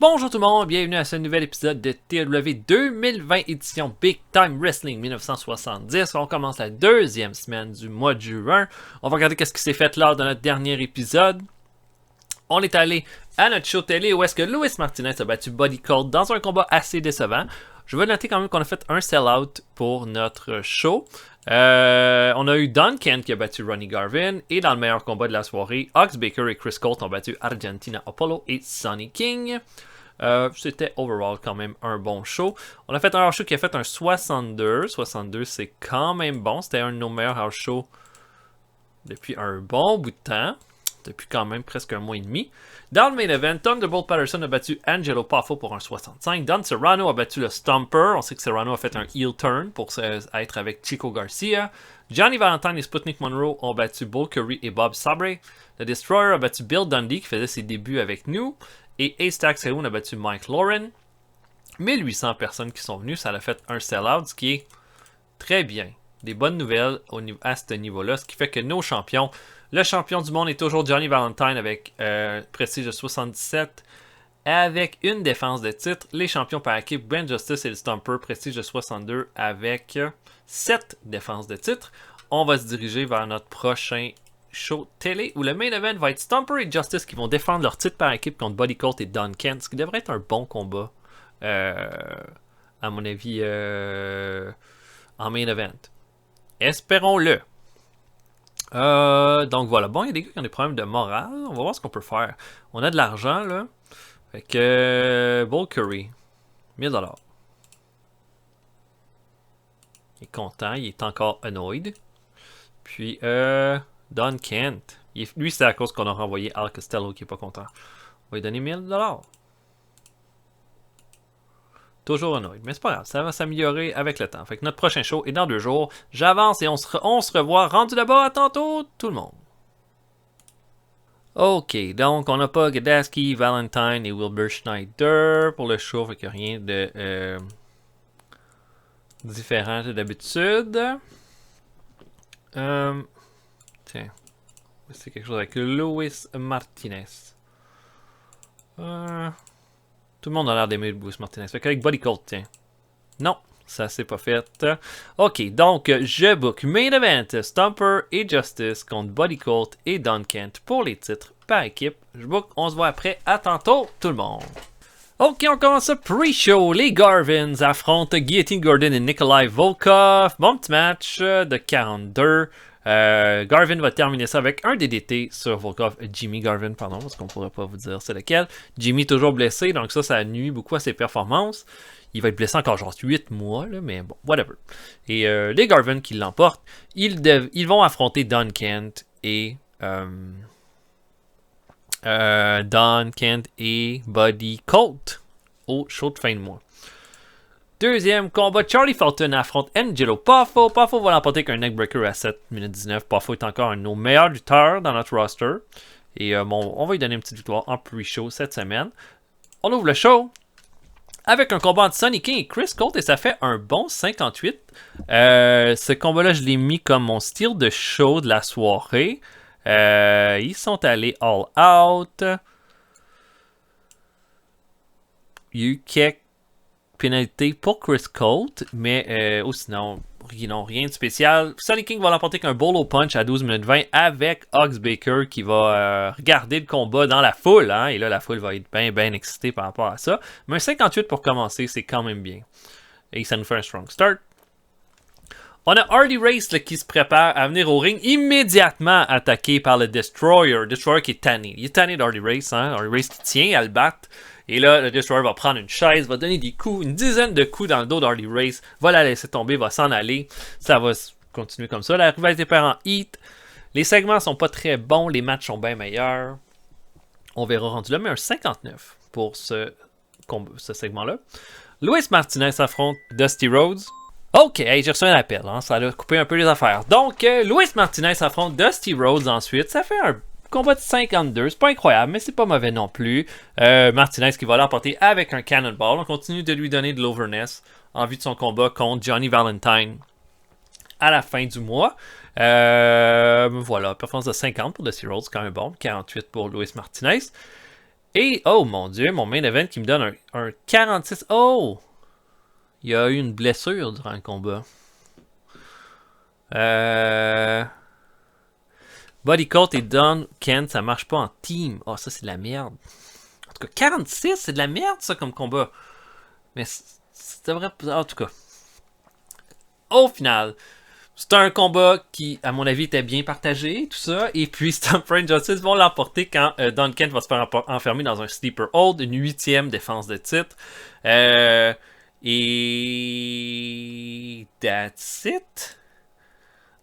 Bonjour tout le monde, bienvenue à ce nouvel épisode de TLW 2020 édition Big Time Wrestling 1970. On commence la deuxième semaine du mois de juin. On va regarder qu'est-ce qui s'est fait lors de notre dernier épisode. On est allé à notre show télé où est-ce que Luis Martinez a battu Buddy Colt dans un combat assez décevant. Je veux noter quand même qu'on a fait un sell-out pour notre show. On a eu Don Kent qui a battu Ronnie Garvin. Et dans le meilleur combat de la soirée, Ox Baker et Chris Colt ont battu Argentina Apollo et Sonny King. C'était overall quand même un bon show. On a fait un house show qui a fait un 62. 62 c'est quand même bon. C'était un de nos meilleurs house shows depuis un bon bout de temps. Depuis quand même presque un mois et demi. Dans le main event, Thunderbolt Patterson a battu Angelo Poffo pour un 65. Don Serrano a battu le Stomper. On sait que Serrano a fait un heel turn pour être avec Chico Garcia. Johnny Valentine et Sputnik Monroe ont battu Bull Curry et Bob Sabre. The Destroyer a battu Bill Dundee qui faisait ses débuts avec nous. Et Haystack Saloon a battu Mike Lauren. 1800 personnes qui sont venues, ça a fait un sell-out, ce qui est très bien. Des bonnes nouvelles à ce niveau-là, ce qui fait que nos champions, le champion du monde est toujours Johnny Valentine avec prestige de 77, avec une défense de titre. Les champions par équipe, Ben Justice et le Stomper, prestige de 62 avec 7 défenses de titre. On va se diriger vers notre prochain show télé où le main event va être Stomper et Justice qui vont défendre leur titre par équipe contre Buddy Colt et Don Kent, ce qui devrait être un bon combat à mon avis en main event. Espérons-le. Donc voilà, bon, il y a des gars qui ont des problèmes de morale, on va voir ce qu'on peut faire. On a de l'argent là, fait que Bull Curry, 1000$. Il est content, il est encore annoyed. Puis Don Kent. Lui, c'est à cause qu'on a renvoyé Al Costello qui est pas content. On va lui donner 1000$. Toujours annoyed, mais c'est pas grave, ça va s'améliorer avec le temps. Fait que notre prochain show est dans 2 jours. J'avance et on se revoit rendu là-bas. À tantôt, tout le monde. Ok, donc on n'a pas Gadaski, Valentine et Wilbur Schneider pour le show. Fait qu'il n'y a rien de différent d'habitude. Tiens. C'est quelque chose avec Luis Martinez. Tout le monde a l'air d'aimer Luis Martinez. Fait qu'avec Buddy Colt, tiens. Non, ça c'est pas fait. Ok, donc je book Main Event, Stomper et Justice contre Buddy Colt et Don Kent pour les titres par équipe. Je book, on se voit après. À tantôt, tout le monde. Ok, on commence ce pre-show. Les Garvins affrontent Guillotine Gordon et Nikolai Volkov. Bon petit match de 42. Garvin va terminer ça avec un DDT sur Volkov. Jimmy Garvin, pardon, parce qu'on pourrait pas vous dire c'est lequel. Jimmy toujours blessé, donc ça nuit beaucoup à ses performances. Il va être blessé encore genre 8 mois, là, mais bon, whatever. Et les Garvin qui l'emportent, ils vont affronter Don Kent et Buddy Colt au show de fin de mois. Deuxième combat, Charlie Fulton affronte Angelo Poffo. Poffo va l'emporter avec un neckbreaker à 7 minutes 19. Poffo est encore un de nos meilleurs lutteurs dans notre roster. Et on va lui donner une petite victoire en pre-show cette semaine. On ouvre le show avec un combat entre Sonny King et Chris Colt et ça fait un bon 58. Ce combat-là, je l'ai mis comme mon style de show de la soirée. Ils sont allés all out. Il y a eu quelques pénalités pour Chris Colt, mais sinon, rien de spécial. Sonny King va l'emporter avec un bolo punch à 12 minutes 20 avec Ox Baker qui va regarder le combat dans la foule. Hein, et là, la foule va être bien excitée par rapport à ça. Mais un 58 pour commencer, c'est quand même bien. Et ça nous fait un strong start. On a Hardy Race là, qui se prépare à venir au ring, immédiatement attaqué par le Destroyer. Destroyer qui est tanné. Il est tanné d'Hardy Race. Hein? Hardy Race qui tient à le battre. Et là, le Destroyer va prendre une chaise, va donner des coups, une dizaine de coups dans le dos d'Hardy Race, va la laisser tomber, va s'en aller. Ça va continuer comme ça. La rivalité perd en heat. Les segments sont pas très bons, les matchs sont bien meilleurs. On verra rendu là, mais un 59 pour ce segment-là. Luis Martinez affronte Dusty Rhodes. Ok, hey, j'ai reçu un appel, hein, ça a coupé un peu les affaires. Donc, Luis Martinez affronte Dusty Rhodes ensuite. Ça fait un combat de 52, c'est pas incroyable, mais c'est pas mauvais non plus. Martinez qui va l'emporter avec un Cannonball. On continue de lui donner de l'overness en vue de son combat contre Johnny Valentine à la fin du mois. Voilà, performance de 50 pour Dusty Rhodes, quand même bon. 48 pour Luis Martinez. Et, oh mon dieu, mon main event qui me donne un 46. Oh! Il y a eu une blessure durant le combat. Body Coat et Don Kent, ça marche pas en team. Oh, ça c'est de la merde. En tout cas, 46, c'est de la merde ça comme combat. Mais c'est vrai. En tout cas. Au final, c'est un combat qui, à mon avis, était bien partagé, tout ça. Et puis, Stamper et Justice vont l'emporter quand Don Kent va se faire enfermer dans un sleeper hold, une 8e défense de titre. Et that's it.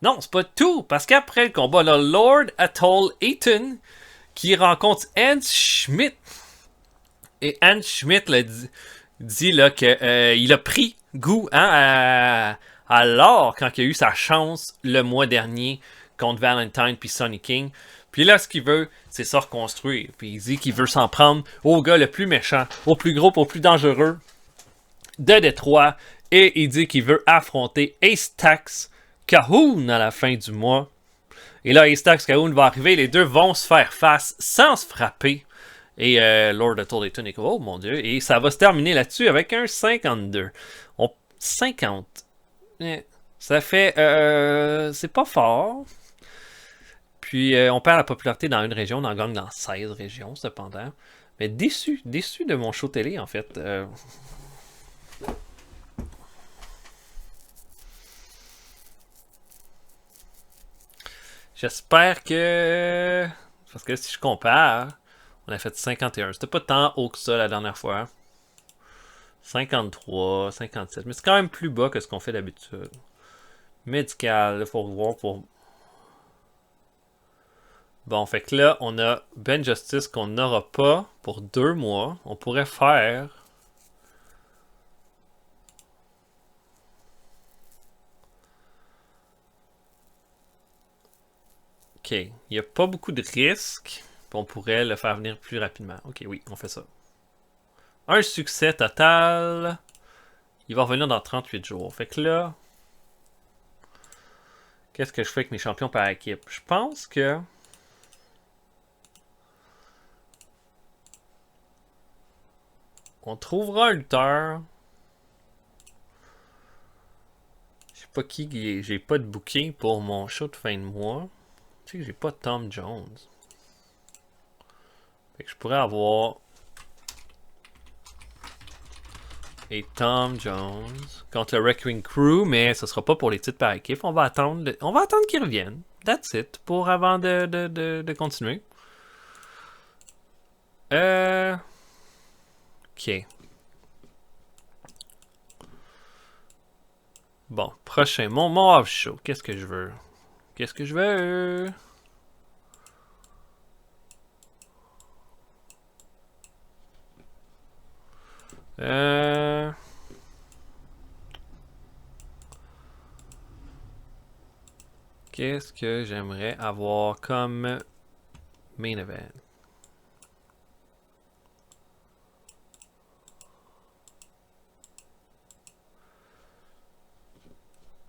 Non, c'est pas tout, parce qu'après le combat, là, Lord Atoll Ayton qui rencontre Hans Schmidt. Et Hans Schmidt là, dit là, qu'il a pris goût à l'or quand il a eu sa chance le mois dernier contre Valentine puis Sonny King. Puis là, ce qu'il veut, c'est se reconstruire. Puis il dit qu'il veut s'en prendre au gars le plus méchant, au plus gros, au plus dangereux de Détroit. Et il dit qu'il veut affronter Ace-Tax Cahoon à la fin du mois. Et là, Ace-Tax Cahoon va arriver. Les deux vont se faire face sans se frapper. Et Lord of Toledo est comme, oh mon dieu. Et ça va se terminer là-dessus avec un 52. 50. Ça fait... c'est pas fort. Puis on perd la popularité dans une région, on en gagne dans 16 régions cependant. Mais déçu de mon show télé en fait. J'espère que... Parce que si je compare, on a fait 51. C'était pas tant haut que ça la dernière fois. 53, 57. Mais c'est quand même plus bas que ce qu'on fait d'habitude. Médical, il faut voir pour... Bon, fait que là, on a Ben Justice qu'on n'aura pas pour 2 mois. On pourrait faire... Ok, il n'y a pas beaucoup de risques. On pourrait le faire venir plus rapidement. Ok, oui, on fait ça. Un succès total. Il va revenir dans 38 jours. Fait que là... Qu'est-ce que je fais avec mes champions par équipe? Je pense que... On trouvera un lutteur. Je sais pas qui... J'ai pas de booking pour mon show de fin de mois. Tu sais que j'ai pas Tom Jones. Fait que je pourrais avoir... Et Tom Jones contre le Wrecking Crew, mais ce sera pas pour les titres par équipe. On va attendre qu'ils reviennent. That's it. Pour avant de continuer. Ok. Bon, prochain. Mon off show. Qu'est-ce que je veux? Qu'est-ce que je veux? Qu'est-ce que j'aimerais avoir comme main event?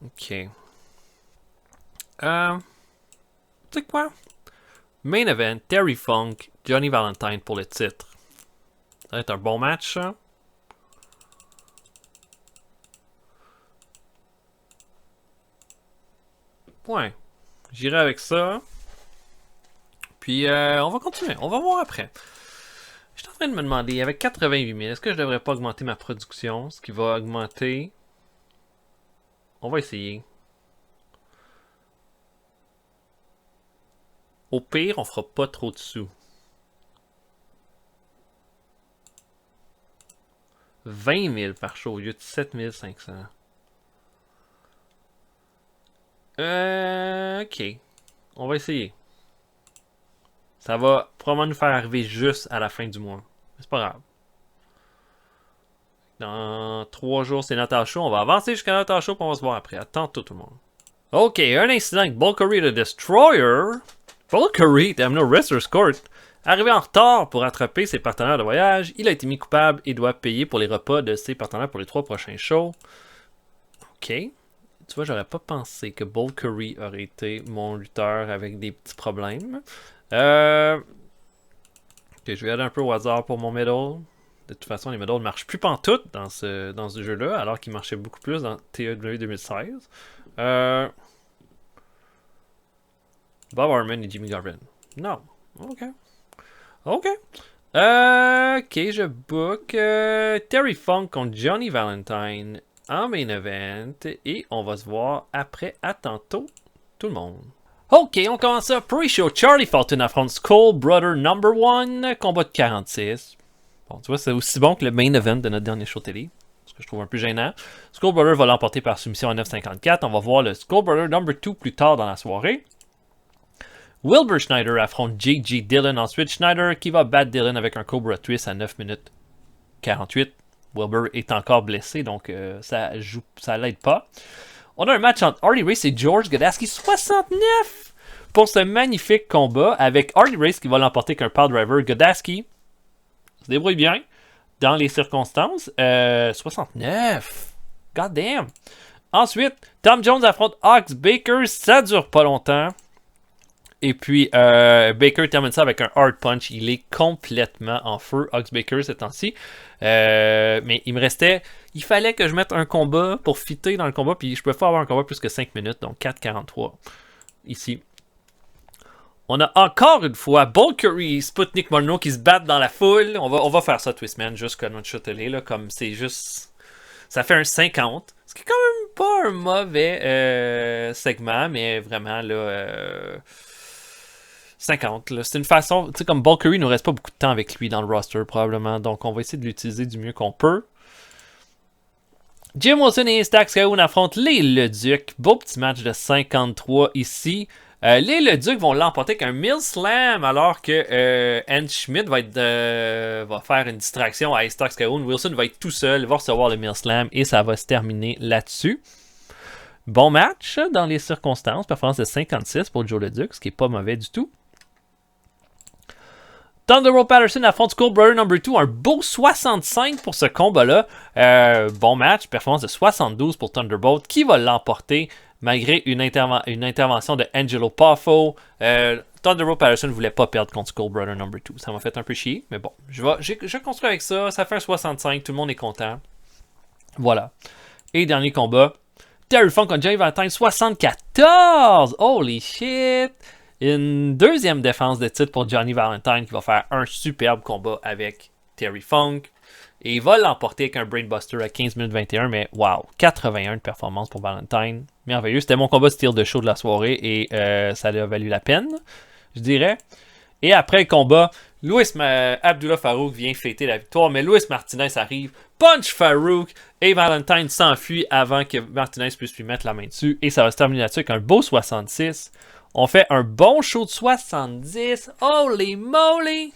Ok. Tu sais quoi? Main event, Terry Funk, Johnny Valentine pour le titre. Ça va être un bon match, ça. Ouais. J'irai avec ça. Puis, on va continuer. On va voir après. Je suis en train de me demander, avec 88 000, est-ce que je devrais pas augmenter ma production? Ce qui va augmenter... On va essayer. Au pire, on fera pas trop de sous. 20 000 par show au lieu de 7 500. Ok. On va essayer. Ça va probablement nous faire arriver juste à la fin du mois. C'est pas grave. Dans 3 jours, c'est Natal Show. On va avancer jusqu'à Natal Show, puis on va se voir après. À tantôt, tout le monde. Ok, un incident avec Valkyrie the Destroyer. Valkyrie, terminal Wrestler's Court. Arrivé en retard pour attraper ses partenaires de voyage, il a été mis coupable et doit payer pour les repas de ses partenaires pour les 3 prochains shows. Ok. Tu vois, j'aurais pas pensé que Valkyrie aurait été mon lutteur avec des petits problèmes. Ok, je vais aller un peu au hasard pour mon middle. De toute façon, les middle ne marchent plus pantoute dans ce jeu-là, alors qu'ils marchaient beaucoup plus dans TEW 2016. Bob Harmon et Jimmy Garvin. Non. Ok. Ok. Ok, je book Terry Funk contre Johnny Valentine en main event. Et on va se voir après. À tantôt, tout le monde. Ok, on commence ça. Pre-show, Charlie Fulton affronte Skull Brother Number 1. Combat de 46. Bon, tu vois, c'est aussi bon que le main event de notre dernier show télé. Ce que je trouve un peu gênant. Skull Brother va l'emporter par soumission à 9,54. On va voir le Skull Brother Number 2 plus tard dans la soirée. Wilbur Schneider affronte J.G. Dillon. Ensuite, Schneider qui va battre Dillon avec un Cobra Twist à 9 minutes 48. Wilbur est encore blessé, donc ça l'aide pas. On a un match entre Harley Race et George Godasky 69 pour ce magnifique combat avec Harley Race qui va l'emporter qu'un power driver. Godasky se débrouille bien dans les circonstances. 69. God damn. Ensuite, Tom Jones affronte Ox Baker. Ça dure pas longtemps. Et puis, Baker termine ça avec un hard punch. Il est complètement en feu, Ox Baker, ces temps-ci. Mais il me restait... Il fallait que je mette un combat pour fitter dans le combat. Puis je pouvais pas avoir un combat plus que 5 minutes. Donc 4,43 ici. On a encore une fois Bull Curry et Sputnik Monroe qui se battent dans la foule. On va faire ça, Twistman, juste comme notre shot-télé, là. Comme c'est juste... Ça fait un 50. Ce qui est quand même pas un mauvais segment. Mais vraiment, là... 50, là. C'est une façon, tu sais, comme Bull Curry, il nous reste pas beaucoup de temps avec lui dans le roster, probablement. Donc, on va essayer de l'utiliser du mieux qu'on peut. Jim Wilson et Stax Cahoon affrontent les Leduc. Beau petit match de 53 ici. Les Leduc vont l'emporter avec un Mill Slam, alors que Ann Schmidt va faire une distraction à Stax Cahoon. Wilson va être tout seul, va recevoir le Mill Slam et ça va se terminer là-dessus. Bon match dans les circonstances. Performance de 56 pour Joe Leduc, ce qui est pas mauvais du tout. Thunderbolt Patterson affronte Skull Brother Number 2. Un beau 65 pour ce combat-là. Bon match. Performance de 72 pour Thunderbolt qui va l'emporter malgré une intervention de Angelo Poffo. Thunderbolt Patterson ne voulait pas perdre contre Skull Brother Number 2. Ça m'a fait un peu chier. Mais bon, je construis avec ça. Ça fait un 65. Tout le monde est content. Voilà. Et dernier combat. Terry Funk contre Johnny Valentine 74. Holy shit. Une deuxième défense de titre pour Johnny Valentine qui va faire un superbe combat avec Terry Funk. Et il va l'emporter avec un Brainbuster à 15 minutes 21. Mais wow, 81 de performance pour Valentine. Merveilleux. C'était mon combat style de show de la soirée et ça a valu la peine, je dirais. Et après le combat, Abdullah Farouk vient fêter la victoire. Mais Luis Martinez arrive, punch Farouk et Valentine s'enfuit avant que Martinez puisse lui mettre la main dessus. Et ça va se terminer là-dessus avec un beau 66. On fait un bon show de 70. Holy moly!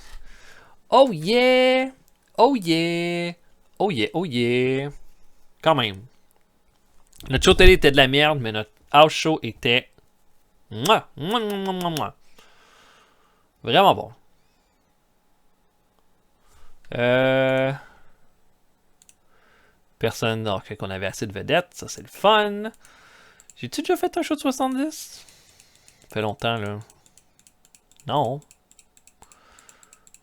Oh yeah! Oh yeah! Oh yeah, oh yeah! Quand même. Notre show télé était de la merde, mais notre house show était... Mouah, mouah, mouah, mouah, mouah. Vraiment bon. Personne... Alors qu'on avait assez de vedettes, ça c'est le fun. J'ai-tu déjà fait un show de 70? Ça fait longtemps, là. Non.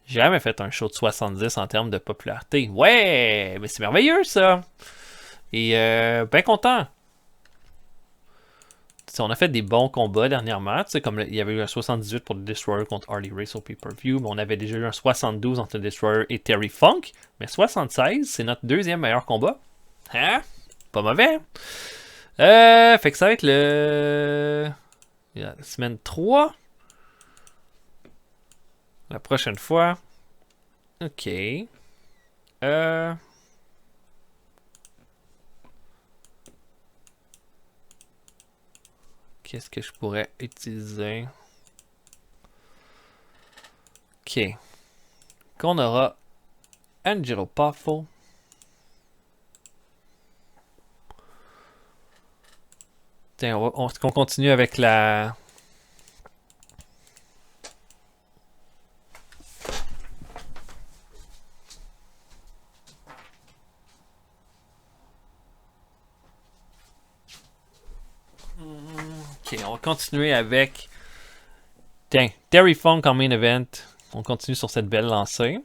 J'ai jamais fait un show de 70 en termes de popularité. Ouais! Mais c'est merveilleux, ça! Et bien content. T'sais, on a fait des bons combats dernièrement. Comme il y avait eu un 78 pour le Destroyer contre Harley Race au pay-per-view. Mais on avait déjà eu un 72 entre le Destroyer et Terry Funk. Mais 76, c'est notre deuxième meilleur combat. Hein? Pas mauvais. Fait que ça va être la semaine 3. La prochaine fois. Ok. Qu'est-ce que je pourrais utiliser? Ok. Qu'on aura Angelo Poffo. Tiens, on continue avec la... Ok, on va continuer avec... Tiens, Terry Funk en main event. On continue sur cette belle lancée.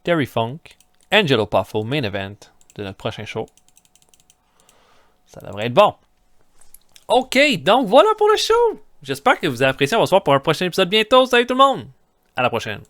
Terry Funk, Angelo Poffo, main event de notre prochain show. Ça devrait être bon. OK, donc voilà pour le show. J'espère que vous avez apprécié. On va se voir pour un prochain épisode bientôt. Salut tout le monde. À la prochaine.